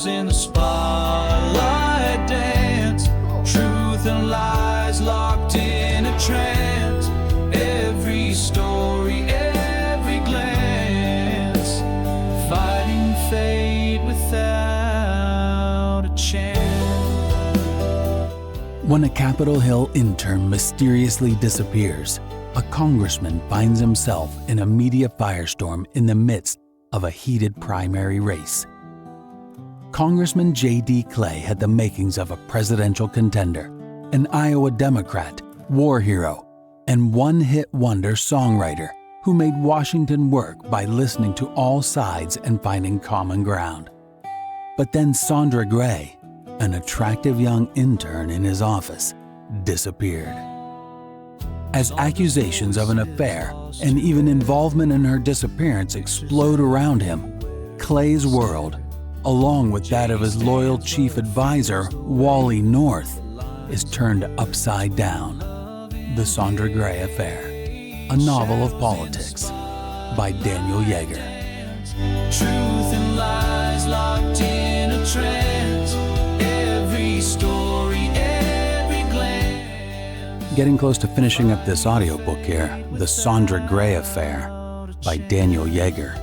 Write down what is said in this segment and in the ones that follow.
Shadows in the spotlight dance. Truth and lies locked in a trance. Every story, every glance, fighting fate without a chance. When a Capitol Hill intern mysteriously disappears, a congressman finds himself in a media firestorm in the midst of a heated primary race. Congressman J.D. Clay had the makings of a presidential contender, an Iowa Democrat, war hero, and one-hit wonder songwriter who made Washington work by listening to all sides and finding common ground. But then Saundra Gray, an attractive young intern in his office, disappeared. As accusations of an affair and even involvement in her disappearance explode around him, Clay's world, along with that of his loyal chief advisor, Wally North, is turned upside down. The Saundra Gray Affair, a novel of politics by Daniel Yager. Truth and lies locked in a trance. Every story, every glance. Getting close to finishing up this audiobook here, The Saundra Gray Affair by Daniel Yager.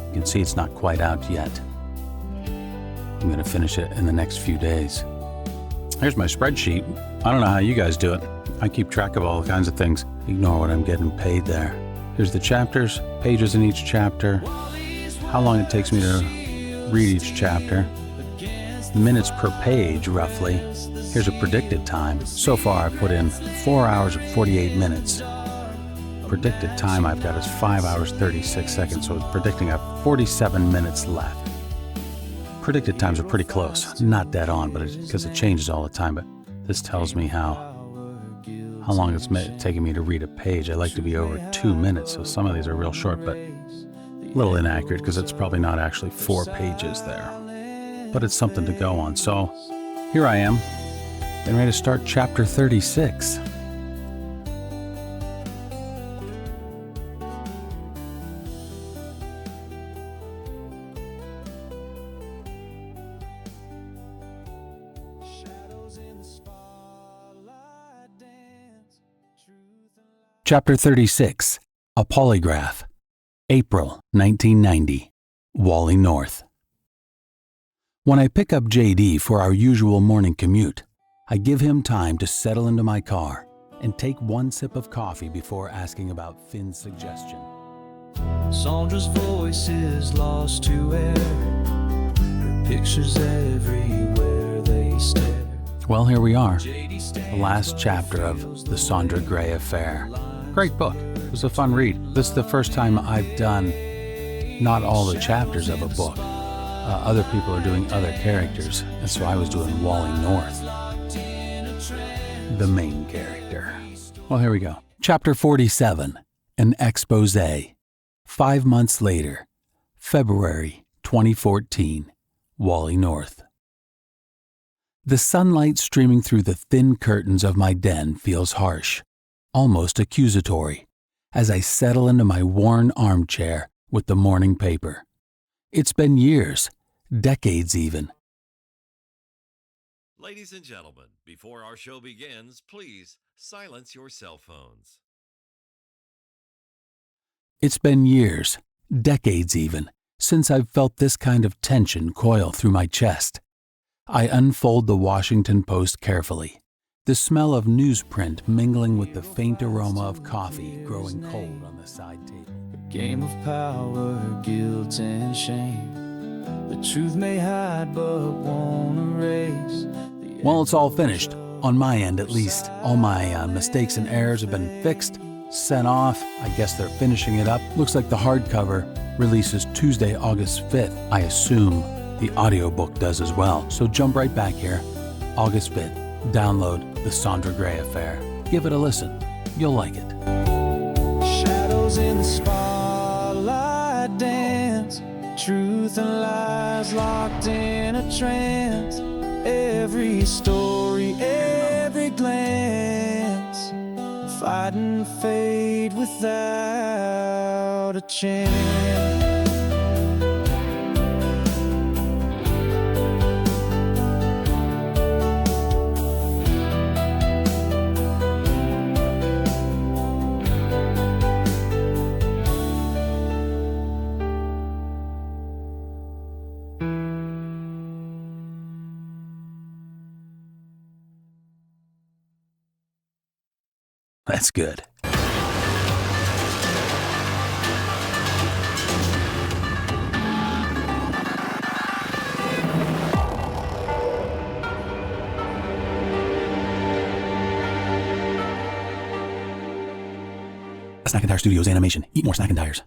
You can see it's not quite out yet. I'm going to finish it in the next few days. Here's my spreadsheet. I don't know how you guys do it. I keep track of all kinds of things. Ignore what I'm getting paid there. Here's the chapters, pages in each chapter, how long it takes me to read each chapter, minutes per page roughly. Here's a predicted time. So far I've put in 4 hours and 48 minutes. Predicted time I've got is 5 hours 36 seconds, so it's predicting I have 47 minutes left. Predicted times are pretty close, not dead on, but because it changes all the time. But this tells me how long it's taking me to read a page. I like to be over 2 minutes, so some of these are real short, but a little inaccurate because it's probably not actually 4 pages there. But it's something to go on. So here I am, getting ready to start chapter 36. Chapter 36, A Polygraph, April 1990, Wally North. When I pick up JD for our usual morning commute, I give him time to settle into my car and take one sip of coffee before asking about Finn's suggestion. Saundra's voice is lost to air. Her pictures everywhere they stare. Well, here we are, the last chapter of The Saundra Gray Affair. Great book. It was a fun read. This is the first time I've done not all the chapters of a book. Other people are doing other characters, and so I was doing Wally North, the main character. Well, here we go. Chapter 47, An Expose. 5 months later, February 2014, Wally North. The sunlight streaming through the thin curtains of my den feels harsh, almost accusatory, as I settle into my worn armchair with the morning paper. It's been years, decades even. Ladies and gentlemen, before our show begins, please silence your cell phones. It's been years, decades even, since I've felt this kind of tension coil through my chest. I unfold the Washington Post carefully, the smell of newsprint mingling with the faint aroma of coffee growing cold on the side table. A game of power, guilt and shame. The truth may hide but won't erase. Well, it's all finished, on my end at least. All my mistakes and errors have been fixed, sent off. I guess they're finishing it up. Looks like the hardcover releases Tuesday, August 5th. I assume the audiobook does as well. So jump right back here, August 5th. Download The Saundra Gray Affair. Give it a listen. You'll like it. Shadows in the spotlight dance. Truth and lies locked in a trance. Every story, every glance, fighting fate without a chance. That's good. Snackentire Studios animation. Eat more Snackentires.